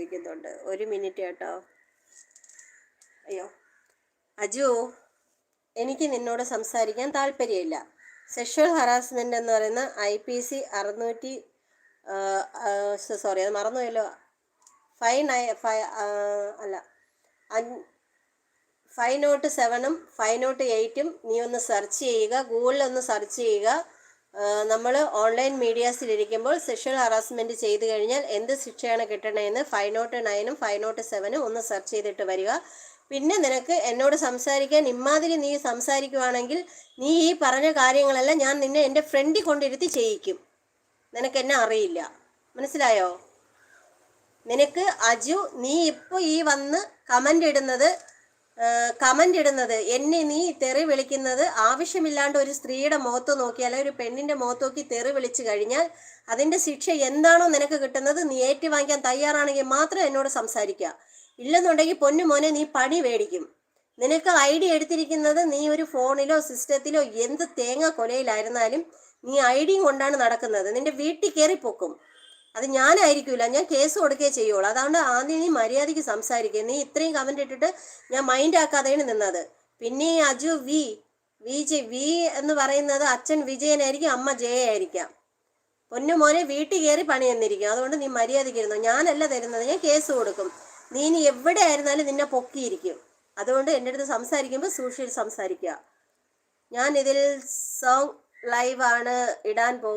ചോദിക്കുന്നുണ്ട്. ഒരു മിനിറ്റ് കേട്ടോ. അയ്യോ അജു, എനിക്ക് നിന്നോട് സംസാരിക്കാൻ താല്പര്യമില്ല. സെക്ഷൽ ഹറാസ്മെൻ്റ് എന്ന് പറയുന്ന IPC 600 സോറി അത് മറന്നുപോയല്ലോ. 507 508 നീ ഒന്ന് സെർച്ച് ചെയ്യുക, ഗൂഗിളിൽ ഒന്ന് സെർച്ച് ചെയ്യുക. നമ്മൾ ഓൺലൈൻ മീഡിയാസിലിരിക്കുമ്പോൾ സെക്ഷൽ ഹറാസ്മെൻറ്റ് ചെയ്തു കഴിഞ്ഞാൽ എന്ത് ശിക്ഷയാണ് കിട്ടണതെന്ന് 509 507 ഒന്ന് സെർച്ച് ചെയ്തിട്ട് വരിക. പിന്നെ നിനക്ക് എന്നോട് സംസാരിക്കാൻ ഇമാതിരി നീ സംസാരിക്കുവാണെങ്കിൽ നീ ഈ പറഞ്ഞ കാര്യങ്ങളെല്ലാം ഞാൻ നിന്നെ എൻ്റെ ഫ്രണ്ടിൽ കൊണ്ടിരുത്തി ചെയ്യിക്കും. നിനക്ക് എന്നെ അറിയില്ല, മനസ്സിലായോ? നിനക്ക് അജു, നീ ഇപ്പോൾ ഈ വന്ന് കമൻ്റ് ഇടുന്നത് എന്നെ നീ തെറി വിളിക്കുന്നത് ആവശ്യമില്ലാണ്ട് ഒരു സ്ത്രീയുടെ മുഖത്ത് നോക്കി അല്ലെങ്കിൽ ഒരു പെണ്ണിൻ്റെ മുഖത്ത് നോക്കി തെറി വിളിച്ചു കഴിഞ്ഞാൽ അതിൻ്റെ ശിക്ഷ എന്താണോ നിനക്ക് കിട്ടുന്നത് നീ ഏറ്റുവാങ്ങിക്കാൻ തയ്യാറാണെങ്കിൽ മാത്രം എന്നോട് സംസാരിക്കുക. ഇല്ലെന്നുണ്ടെങ്കിൽ പൊന്നു മോനെ നീ പണി മേടിക്കും. നിനക്ക് ID എടുത്തിരിക്കുന്നത് നീ ഒരു ഫോണിലോ സിസ്റ്റത്തിലോ എന്ത് തേങ്ങ കൊലയിലായിരുന്നാലും നീ ID കൊണ്ടാണ് നടക്കുന്നത്. നിന്റെ വീട്ടിൽ കയറി പൊക്കും. അത് ഞാനായിരിക്കില്ല, ഞാൻ കേസ് കൊടുക്കുകയേ ചെയ്യുള്ളൂ. അതുകൊണ്ട് ആദ്യം നീ മര്യാദയ്ക്ക് സംസാരിക്കുക. നീ ഇത്രയും കമൻ്റ് ഇട്ടിട്ട് ഞാൻ മൈൻഡ് ആക്കാതെയാണ് നിന്നത്. പിന്നെ ഈ അജു വി എന്ന് പറയുന്നത് അച്ഛൻ വിജയനായിരിക്കും, അമ്മ ജയായിരിക്കാം. പൊന്നു മോനെ വീട്ടിൽ കയറി പണി തന്നിരിക്കും. അതുകൊണ്ട് നീ മര്യാദയ്ക്ക് ഇരുന്നു. ഞാനല്ല തരുന്നത്, ഞാൻ കേസ് കൊടുക്കും. നീ ഇനി എവിടെ ആയിരുന്നാലും നിന്നെ പൊക്കിയിരിക്കും. അതുകൊണ്ട് എൻ്റെ അടുത്ത് സംസാരിക്കുമ്പോൾ സൂക്ഷിച്ച് സംസാരിക്കുക. ഞാൻ ഇതിൽ സോങ് ലൈവാണ് ഇടാൻ പോകും.